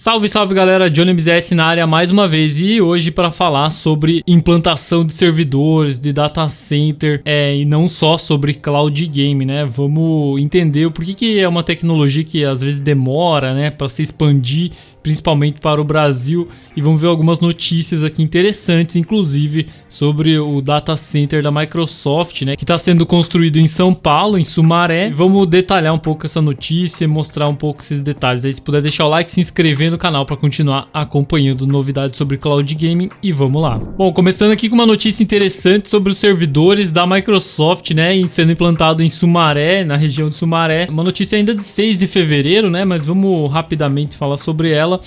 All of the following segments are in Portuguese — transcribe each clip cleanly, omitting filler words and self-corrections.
Salve, salve galera, Johnny MZS na área mais uma vez e hoje para falar sobre implantação de servidores, de data center e não só sobre cloud game, né? Vamos entender o porquê que é uma tecnologia que às vezes demora, né, para se expandir, principalmente para o Brasil, e vamos ver algumas notícias aqui interessantes, inclusive sobre o data center da Microsoft, né, que está sendo construído em São Paulo, em Sumaré. E vamos detalhar um pouco essa notícia e mostrar um pouco esses detalhes. Aí se puder deixar o like, se inscrever no canal para continuar acompanhando novidades sobre cloud gaming e vamos lá. Bom, começando aqui com uma notícia interessante sobre os servidores da Microsoft, né, sendo implantado em Sumaré, na região de Sumaré. Uma notícia ainda de 6 de fevereiro, né, mas vamos rapidamente falar sobre ela.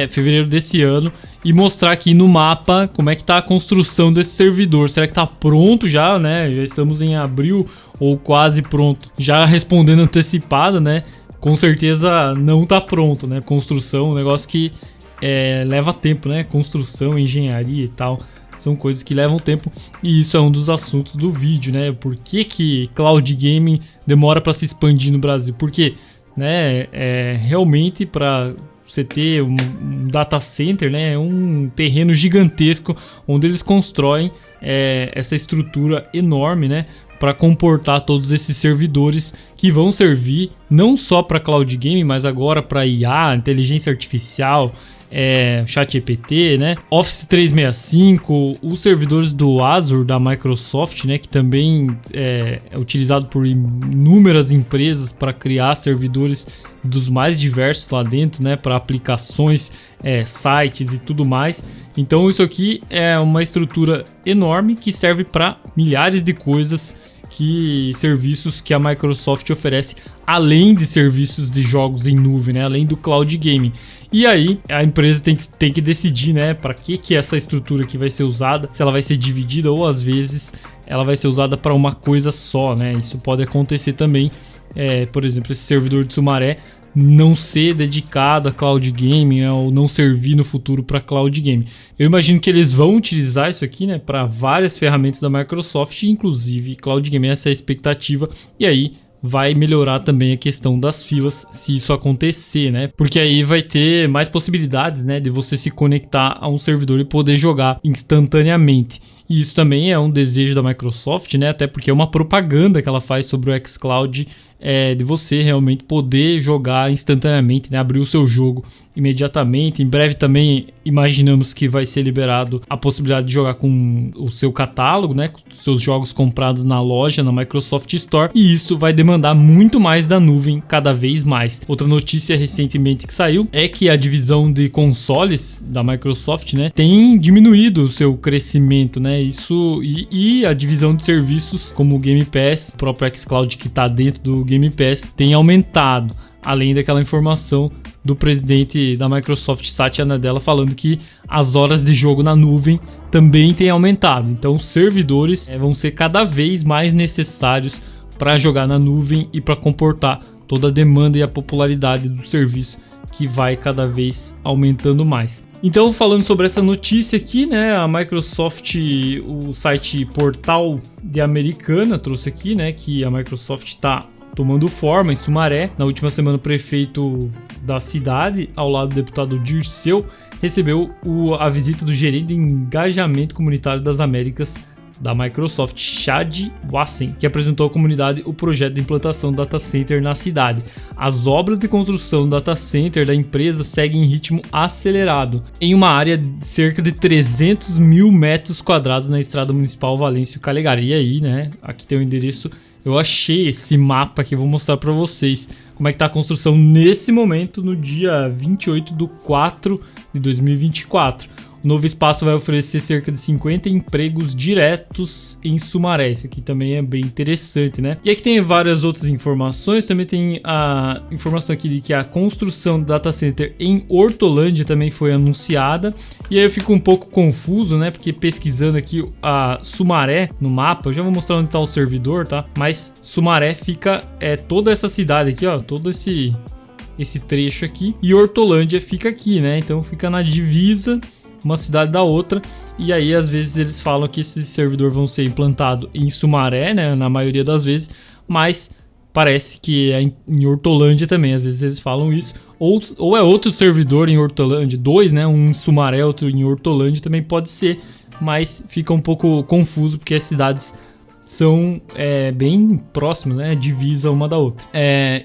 Fevereiro desse ano, e mostrar aqui no mapa como é que tá a construção desse servidor. Será que tá pronto já, né? Já estamos em abril ou quase pronto. Já respondendo antecipada, né? Com certeza não tá pronto, né? Construção, um negócio que leva tempo, né? Construção, engenharia e tal, são coisas que levam tempo, e isso é um dos assuntos do vídeo, né? Por que cloud gaming demora para se expandir no Brasil? Porque, né? Realmente para você ter um data center, né, é um terreno gigantesco onde eles constroem essa estrutura enorme, né, para comportar todos esses servidores que vão servir não só para cloud game, mas agora para IA, inteligência artificial, ChatGPT, né, Office 365, os servidores do Azure da Microsoft, né, que também é utilizado por inúmeras empresas para criar servidores dos mais diversos lá dentro, né, para aplicações, sites e tudo mais. Então isso aqui é uma estrutura enorme que serve para milhares de coisas, serviços que a Microsoft oferece, além de serviços de jogos em nuvem, né, além do cloud gaming. E aí a empresa tem que decidir, né, para que essa estrutura aqui vai ser usada, se ela vai ser dividida ou às vezes ela vai ser usada para uma coisa só, né? Isso pode acontecer também, por exemplo, esse servidor de Sumaré não ser dedicado a cloud gaming, né, ou não servir no futuro para cloud gaming. Eu imagino que eles vão utilizar isso aqui, né, para várias ferramentas da Microsoft, inclusive cloud gaming, essa é a expectativa. E aí vai melhorar também a questão das filas se isso acontecer, né? Porque aí vai ter mais possibilidades, né, de você se conectar a um servidor e poder jogar instantaneamente. E isso também é um desejo da Microsoft, né? Até porque é uma propaganda que ela faz sobre o xCloud, de você realmente poder jogar instantaneamente, né? Abrir o seu jogo imediatamente. Em breve também imaginamos que vai ser liberado a possibilidade de jogar com o seu catálogo, né? Com os seus jogos comprados na loja, na Microsoft Store. E isso vai demandar muito mais da nuvem cada vez mais. Outra notícia recentemente que saiu é que a divisão de consoles da Microsoft, né, tem diminuído o seu crescimento, né? Isso e a divisão de serviços como o Game Pass, o próprio xCloud que está dentro do Game Pass, tem aumentado, além daquela informação do presidente da Microsoft, Satya Nadella, falando que as horas de jogo na nuvem também têm aumentado. Então os servidores vão ser cada vez mais necessários para jogar na nuvem e para comportar toda a demanda e a popularidade do serviço, que vai cada vez aumentando mais. Então, falando sobre essa notícia aqui, né, a Microsoft, o site Portal de Americana trouxe aqui, né, que a Microsoft está tomando forma em Sumaré. Na última semana, o prefeito da cidade, ao lado do deputado Dirceu, recebeu a visita do gerente de engajamento comunitário das Américas da Microsoft, Chad Wassen, que apresentou à comunidade o projeto de implantação do data center na cidade. As obras de construção do data center da empresa seguem em ritmo acelerado, em uma área de cerca de 300 mil metros quadrados na estrada municipal Valêncio-Calegari. E aí, né, aqui tem o endereço. Eu achei esse mapa que eu vou mostrar para vocês como é que tá a construção nesse momento, no dia 28/4/2024. O novo espaço vai oferecer cerca de 50 empregos diretos em Sumaré. Isso aqui também é bem interessante, né? E aqui tem várias outras informações. Também tem a informação aqui de que a construção do data center em Hortolândia também foi anunciada. E aí eu fico um pouco confuso, né? Porque pesquisando aqui a Sumaré no mapa, eu já vou mostrar onde está o servidor, tá? Mas Sumaré fica toda essa cidade aqui, ó, todo esse trecho aqui. E Hortolândia fica aqui, né? Então fica na divisa uma cidade da outra, e aí às vezes eles falam que esse servidor vão ser implantado em Sumaré, né, na maioria das vezes, mas parece que é em Hortolândia também, às vezes eles falam isso, ou é outro servidor em Hortolândia, dois, né? Um em Sumaré, outro em Hortolândia também pode ser, mas fica um pouco confuso porque as cidades são bem próximas, né? Divisa uma da outra.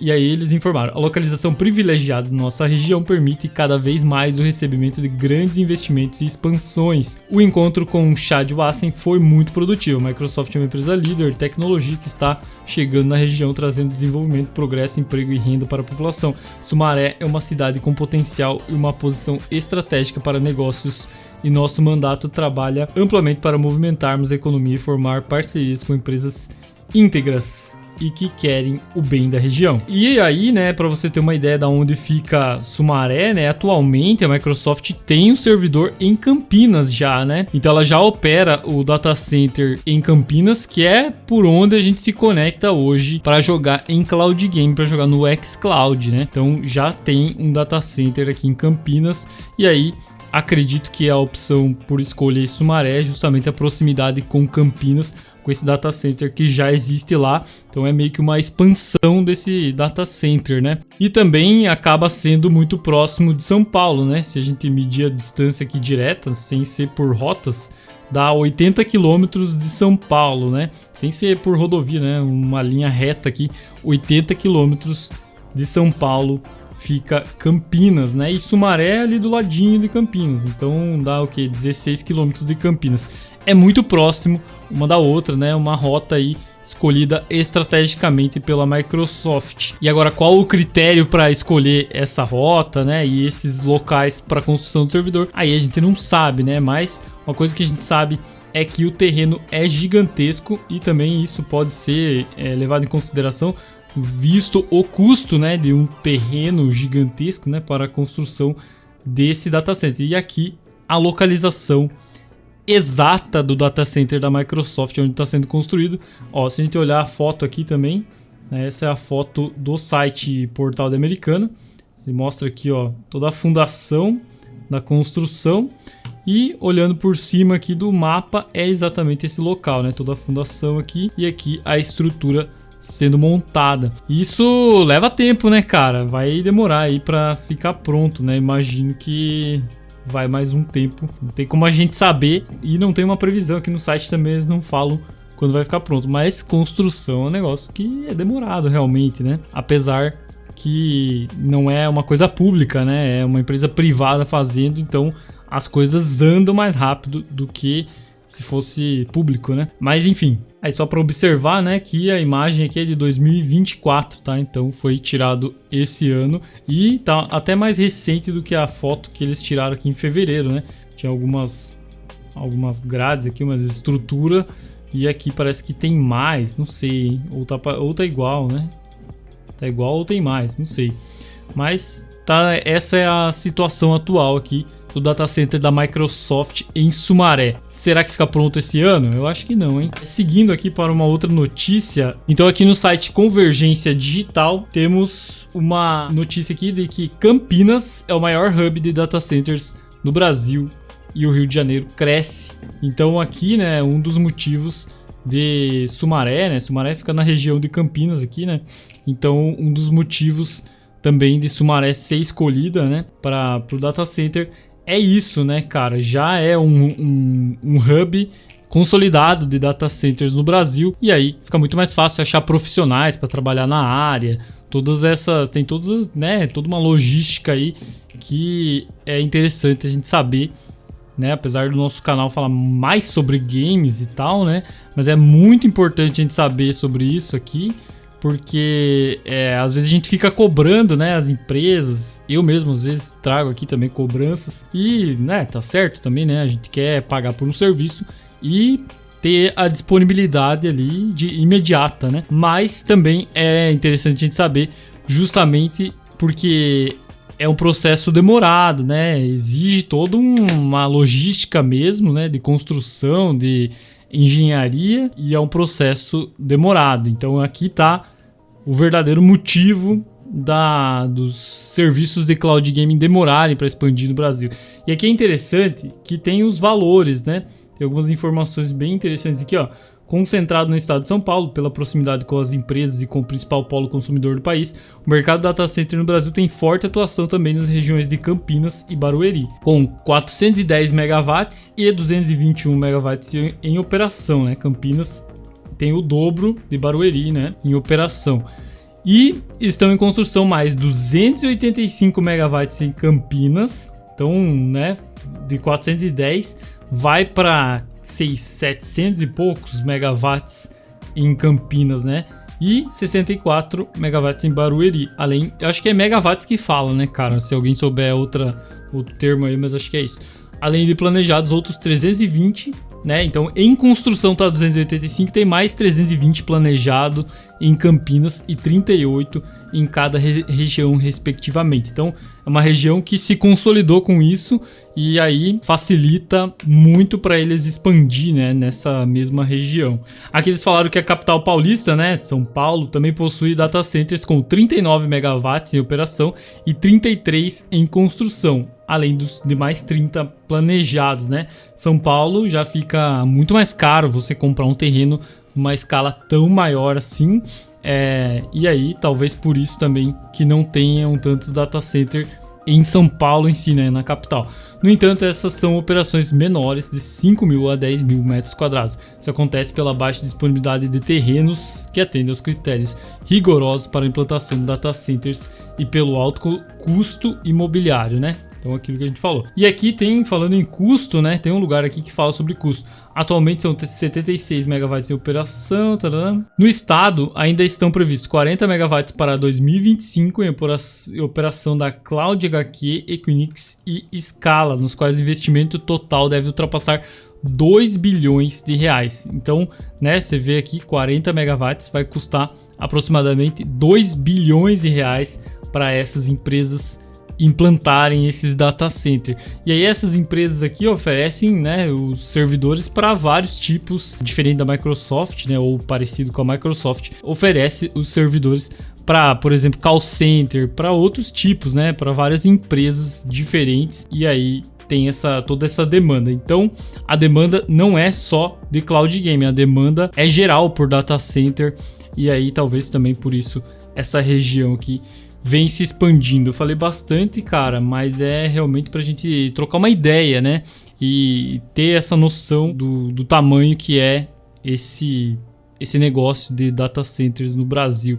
E aí eles informaram: a localização privilegiada da nossa região permite cada vez mais o recebimento de grandes investimentos e expansões. O encontro com Chad Wassen foi muito produtivo. A Microsoft é uma empresa líder de tecnologia que está chegando na região, trazendo desenvolvimento, progresso, emprego e renda para a população. Sumaré é uma cidade com potencial e uma posição estratégica para negócios, e nosso mandato trabalha amplamente para movimentarmos a economia e formar parcerias com empresas íntegras e que querem o bem da região. E aí, né, para você ter uma ideia de onde fica Sumaré, né, atualmente a Microsoft tem um servidor em Campinas já, né? Então ela já opera o data center em Campinas, que é por onde a gente se conecta hoje para jogar em cloud game, para jogar no xCloud, né? Então já tem um data center aqui em Campinas, e aí acredito que a opção por escolher Sumaré é justamente a proximidade com Campinas, com esse data center que já existe lá. Então é meio que uma expansão desse data center, né? E também acaba sendo muito próximo de São Paulo, né? Se a gente medir a distância aqui direta, sem ser por rotas, dá 80 quilômetros de São Paulo, né? Sem ser por rodovia, né? Uma linha reta aqui, 80 quilômetros de São Paulo fica Campinas, né? E Sumaré é ali do ladinho de Campinas. Então dá o quê? 16 quilômetros de Campinas. É muito próximo uma da outra, né? Uma rota aí escolhida estrategicamente pela Microsoft. E agora, qual o critério para escolher essa rota, né? E esses locais para construção do servidor? Aí a gente não sabe, né? Mas uma coisa que a gente sabe é que o terreno é gigantesco, e também isso pode ser levado em consideração visto o custo, né, de um terreno gigantesco, né, para a construção desse data center. E aqui a localização exata do data center da Microsoft, onde está sendo construído. Ó, se a gente olhar a foto aqui também, né, essa é a foto do site Portal de Americana. Ele mostra aqui, ó, toda a fundação da construção, e olhando por cima aqui do mapa é exatamente esse local, né, toda a fundação aqui, e aqui a estrutura sendo montada. Isso leva tempo, né, cara? Vai demorar aí para ficar pronto, né? Imagino que vai mais um tempo. Não tem como a gente saber, e não tem uma previsão aqui no site também, eles não falam quando vai ficar pronto. Mas construção é um negócio que é demorado realmente, né? Apesar que não é uma coisa pública, né? É uma empresa privada fazendo, então as coisas andam mais rápido do que se fosse público, né? Mas enfim, aí só para observar, né, que a imagem aqui é de 2024, tá? Então foi tirado esse ano e tá até mais recente do que a foto que eles tiraram aqui em fevereiro, né? Tinha algumas grades aqui, umas estrutura, e aqui parece que tem mais, não sei, hein? Ou tá igual, né? Tá igual ou tem mais, não sei. Mas tá, essa é a situação atual aqui do data center da Microsoft em Sumaré. Será que fica pronto esse ano? Eu acho que não, hein? Seguindo aqui para uma outra notícia. Então aqui no site Convergência Digital temos uma notícia aqui de que Campinas é o maior hub de data centers no Brasil e o Rio de Janeiro cresce. Então aqui, né, um dos motivos de Sumaré, né? Sumaré fica na região de Campinas aqui, né? Então um dos motivos também de Sumaré ser escolhida, né, para o data center é isso, né, cara? Já é um hub consolidado de data centers no Brasil, e aí fica muito mais fácil achar profissionais para trabalhar na área. Tem todas, né, toda uma logística aí que é interessante a gente saber, né? Apesar do nosso canal falar mais sobre games e tal, né? Mas é muito importante a gente saber sobre isso aqui, porque às vezes a gente fica cobrando, né, as empresas. Eu mesmo às vezes trago aqui também cobranças, e, né, tá certo também, né, a gente quer pagar por um serviço e ter a disponibilidade ali de imediata, né? Mas também é interessante a gente saber, justamente porque é um processo demorado, né? Exige toda uma logística mesmo, né, de construção, de engenharia, e é um processo demorado. Então aqui tá o verdadeiro motivo dos serviços de cloud gaming demorarem para expandir no Brasil. E aqui é interessante que tem os valores, né? Tem algumas informações bem interessantes aqui, ó. Concentrado no estado de São Paulo, pela proximidade com as empresas e com o principal polo consumidor do país, o mercado data center no Brasil tem forte atuação também nas regiões de Campinas e Barueri, com 410 megawatts e 221 megawatts em operação, né? Campinas tem o dobro de Barueri, né, em operação. E estão em construção mais 285 megawatts em Campinas, então, né, de 410 vai para 700 e poucos megawatts em Campinas, né? E 64 megawatts em Barueri. Além, eu acho que é megawatts que fala, né, cara? Se alguém souber outro termo aí, mas acho que é isso. Além de planejados, outros 320, né? Então, em construção tá 285, tem mais 320 planejado em Campinas e 38 em cada região, respectivamente. Então, é uma região que se consolidou com isso e aí facilita muito para eles expandir, né, nessa mesma região. Aqui eles falaram que a capital paulista, né, São Paulo, também possui data centers com 39 megawatts em operação e 33 em construção, além dos demais 30 planejados, né? São Paulo já fica muito mais caro você comprar um terreno numa escala tão maior assim. E aí, talvez por isso também que não tenham tantos data center em São Paulo em si, né, na capital. No entanto, essas são operações menores de 5 mil a 10 mil metros quadrados. Isso acontece pela baixa disponibilidade de terrenos que atendem aos critérios rigorosos para a implantação de data centers e pelo alto custo imobiliário, né? Então, aquilo que a gente falou. E aqui falando em custo, né? Tem um lugar aqui que fala sobre custo. Atualmente são 76 megawatts em operação. Tadã. No estado, ainda estão previstos 40 megawatts para 2025 em operação da Cloud HQ, Equinix e Scala, nos quais o investimento total deve ultrapassar 2 bilhões de reais. Então, né? Você vê aqui 40 megawatts vai custar aproximadamente 2 bilhões de reais para essas empresas implantarem esses data center. E aí essas empresas aqui oferecem, né, os servidores para vários tipos, diferente da Microsoft, né, ou parecido com a Microsoft, oferece os servidores para, por exemplo, call center, para outros tipos, né, para várias empresas diferentes. E aí tem toda essa demanda. Então, a demanda não é só de cloud game, a demanda é geral por data center. E aí talvez também por isso essa região aqui vem se expandindo. Eu falei bastante, cara, mas é realmente pra gente trocar uma ideia, né? E ter essa noção do tamanho que é esse negócio de data centers no Brasil.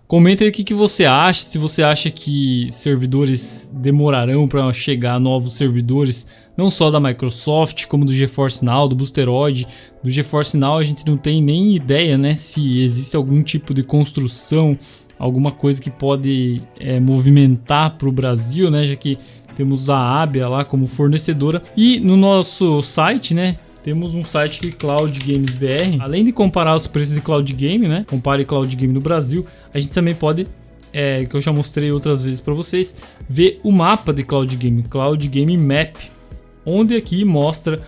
Comenta aí o que você acha, se você acha que servidores demorarão para chegar, novos servidores, não só da Microsoft, como do GeForce Now, do Boosteroid. Do GeForce Now a gente não tem nem ideia, né, se existe algum tipo de construção, alguma coisa que pode movimentar para o Brasil, né? Já que temos a Abia lá como fornecedora. E no nosso site, né? Temos um site que Cloud Games BR. Além de comparar os preços de Cloud Game, né? Compare Cloud Game no Brasil. A gente também pode, que eu já mostrei outras vezes para vocês, ver o mapa de Cloud Game, Cloud Game Map, onde aqui mostra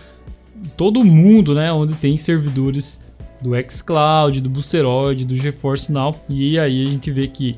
todo mundo, né? Onde tem servidores do xCloud, do Boosteroid, do GeForce Now. E aí a gente vê que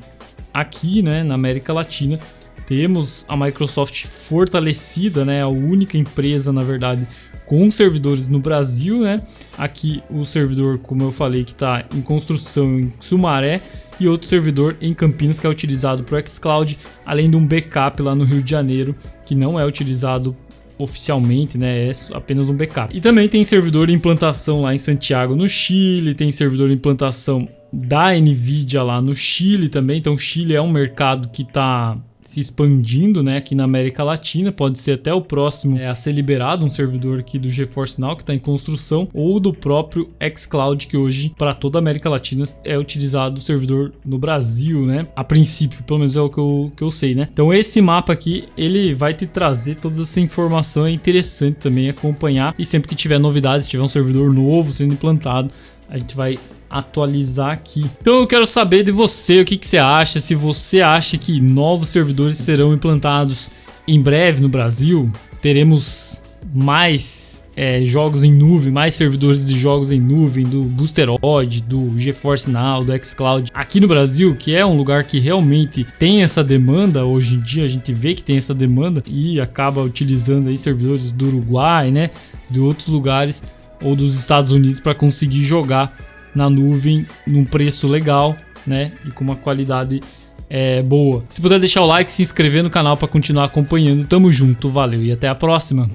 aqui, né, na América Latina, temos a Microsoft fortalecida, né, a única empresa, na verdade, com servidores no Brasil, né? Aqui o servidor, como eu falei, que está em construção em Sumaré, e outro servidor em Campinas que é utilizado para o xCloud, além de um backup lá no Rio de Janeiro, que não é utilizado oficialmente, né, é apenas um backup. E também tem servidor de implantação lá em Santiago, no Chile, tem servidor de implantação da Nvidia lá no Chile também. Então o Chile é um mercado que está se expandindo, né, aqui na América Latina. Pode ser até o próximo a ser liberado, um servidor aqui do GeForce Now que está em construção, ou do próprio xCloud, que hoje para toda a América Latina é utilizado o servidor no Brasil, né, a princípio, pelo menos é o que eu sei, né. Então esse mapa aqui, ele vai te trazer toda essa informação. É interessante também acompanhar, e sempre que tiver novidades, se tiver um servidor novo sendo implantado, a gente vai atualizar aqui. Então eu quero saber de você, o que você acha, se você acha que novos servidores serão implantados em breve no Brasil, teremos mais jogos em nuvem, mais servidores de jogos em nuvem, do Boosteroid, do GeForce Now, do xCloud aqui no Brasil, que é um lugar que realmente tem essa demanda. Hoje em dia a gente vê que tem essa demanda e acaba utilizando aí servidores do Uruguai, né, de outros lugares ou dos Estados Unidos para conseguir jogar na nuvem num preço legal, né, e com uma qualidade boa. Se puder deixar o like, se inscrever no canal para continuar acompanhando, tamo junto, valeu e até a próxima.